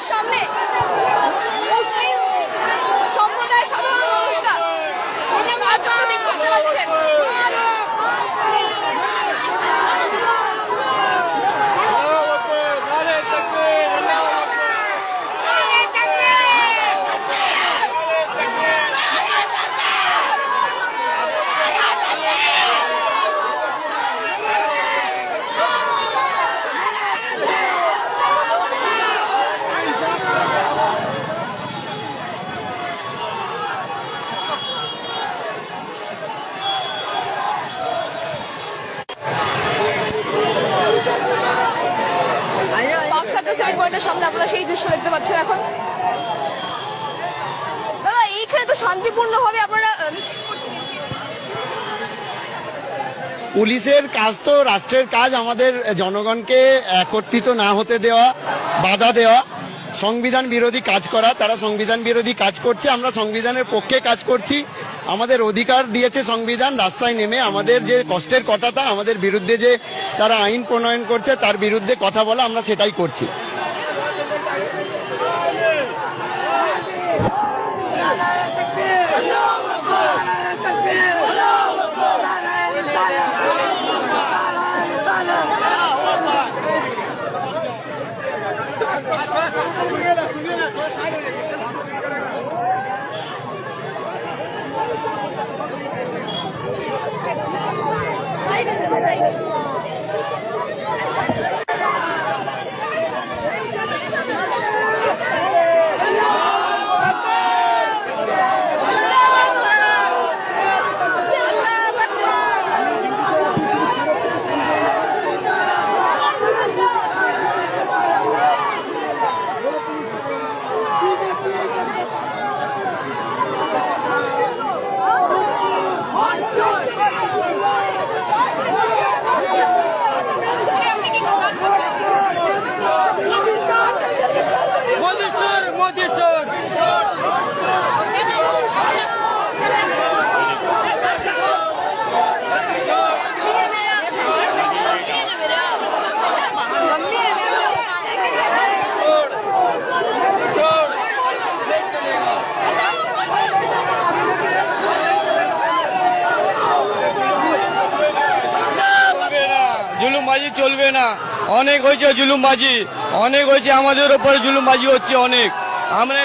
ভবনের সামনে মুসলিম সম্প্রদায়ের সাধারণ মানুষরা কার্যত বিক্ষোভ চালাচ্ছেন। সামনে আপনারা সেই দৃশ্য দেখতে পাচ্ছেন। এখন দাদা এইখানে তো শান্তিপূর্ণ ভাবে আপনারা মিছিল করছেন। পুলিশের কাজ তো রাষ্ট্রের কাজ আমাদের জনগণকে একত্রিত না হতে দেওয়া, বাধা দেওয়া, সংবিধান বিরোধী কাজ করা। তারা সংবিধান বিরোধী কাজ করছে, আমরা সংবিধানের পক্ষে কাজ করছি। আমাদের অধিকার দিয়েছে সংবিধান, রাস্তায় নেমে আমাদের যে কষ্টের কথাটা, আমাদের বিরুদ্ধে যে তারা আইন প্রণয়ন করছে তার বিরুদ্ধে কথা বলা, আমরা সেটাই করছি। জুলুমবাজি চলবে না। অনেক হয়েছে জুলুমবাজি, অনেক হয়েছে, আমাদের উপরে জুলুমবাজি হচ্ছে অনেক। আমরা